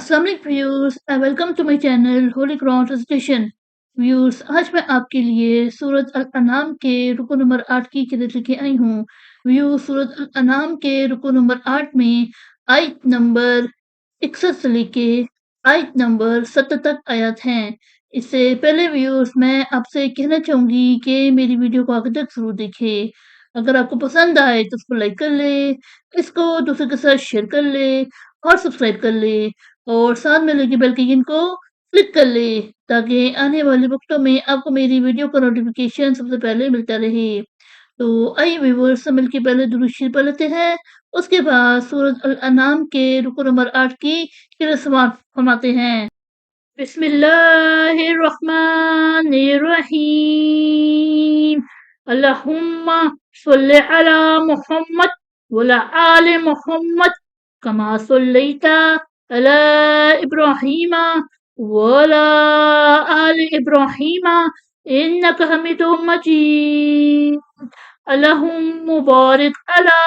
अस्सलाम वालेकुम viewers and welcome to my channel holy Quran recitation. Viewers, आज मैं आपके लिए सूरत अल अनाम के रुकू नंबर 8 की किरत लेके आई हूँ। व्यूअर्स, सूरत अल अनाम के रुकू नंबर 8 में आयत नंबर 61 से लेके आयत नंबर 70 तक आयत हैं। इससे पहले व्यूअर्स, मैं आपसे कहना चाहूंगी कि मेरी वीडियो को आगे तक जरूर देखें। अगर आपको पसंद आए तो उसको लाइक कर ले, इसको दूसरे के साथ शेयर कर ले और सब्सक्राइब कर ले और साथ में लगी बेल के आइकन को क्लिक कर ले ताकि आने वाले वक्तों में आपको मेरी वीडियो का नोटिफिकेशन सबसे पहले मिलता रहे। तो आइए व्यूअर्स, सब मिलके पहले दुरूद शरीफ पढ़ लेते हैं, उसके बाद सूरत अल अनाम के रुकू नंबर 8 की किरत समाअत फरमाते हैं। बिस्मिल्लाहिर्रहमानिर्रहीम। अल्लाहुम्मा सल्लि अला मुहम्मद वला आले मुहम्मद कमा सल्लैता अला इब्राहीमा वला आले इब्राहीमा इन्नका हमीदुम मजीद। अल्लाहुम्मा बारिक अला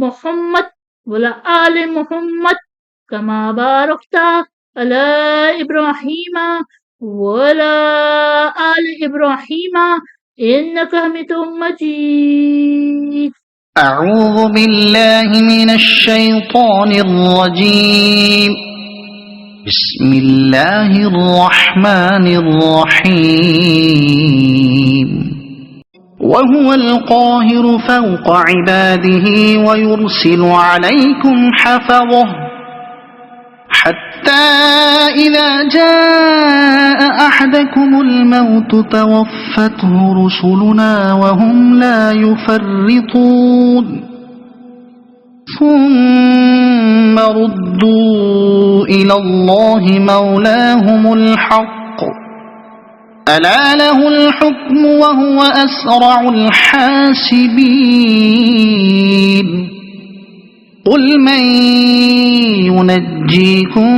मुहम्मद वला आले मुहम्मद कमा बारकता अला इब्राहीमा वला आले इब्राहीमा इन्नका हमीदुम मजीद। أعوذ بالله من الشيطان الرجيم. بسم الله الرحمن الرحيم. وهو القاهر فوق عباده ويرسل عليكم حفظه حتى إذا جاء أحدكم الموت توفته رسلنا وهم لا يفرطون ثم ردوا إلى الله مولاهم الحق ألا له الحكم وهو أسرع الحاسبين. قل من ينجيكم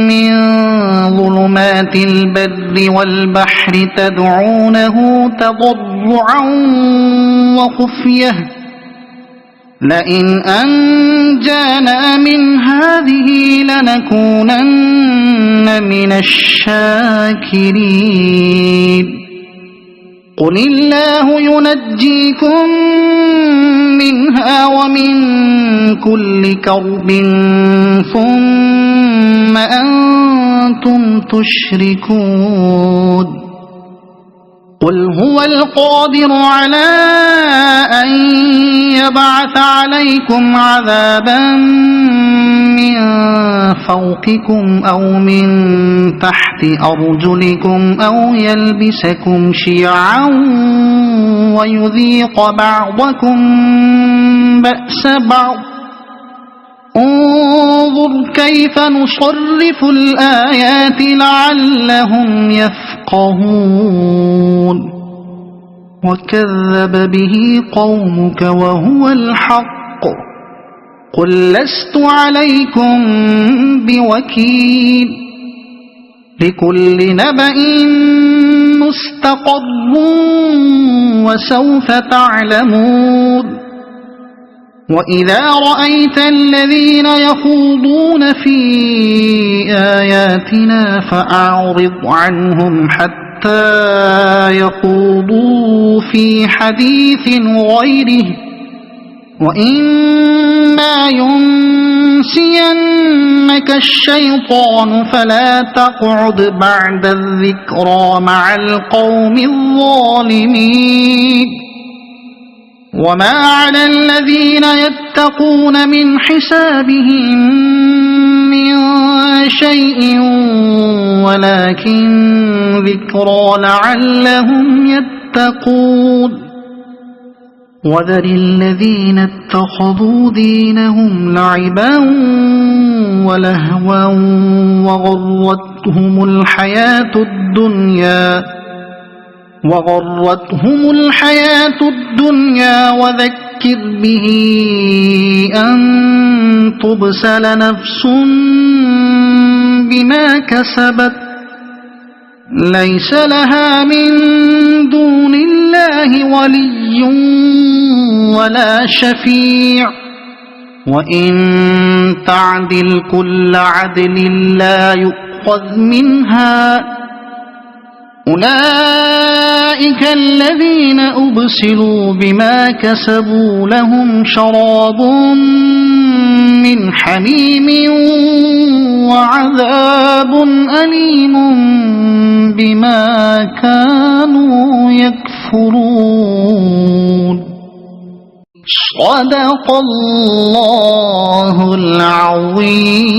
من ظلمات البر والبحر تدعونه تضرعا وخفية لئن أنجانا من هذه لنكونن من الشاكرين. قل الله ينجيكم منها ومن كل كرب ثم أنتم تشركون. قل هو القادر على أن يبعث عليكم عذابا من فوقكم أو من تحت أرجلكم أو يلبسكم شيعا ويذيق بعضكم بأس بعض. انظر كيف نصرف الآيات لعلهم يفقهون. وكذب به قومك وهو الحق قل لست عليكم بوكيل لكل نبأ مستقر وسوف تعلمون. وإذا رأيت الذين يخوضون في آياتنا فأعرض عنهم حتى يخوضوا في حديث غيره وإما ينسينك الشيطان فلا تقعد بعد الذكرى مع القوم الظالمين. وما على الذين يتقون من حسابهم من شيء ولكن ذكرى لعلهم يتقون. وذر الذين اتخذوا دينهم لعبا ولهوا وغرتهم الحياة الدنيا وذكر به أن تبسل نفس بما كسبت ليس لها من دون الله ولي ولا شفيع وإن تعدل كل عدل لا يؤخذ منها أولئك الذين أبسلوا بما كسبوا لهم شراب من حميم وعذاب أليم بما كانوا يكفرون صدق الله العظيم.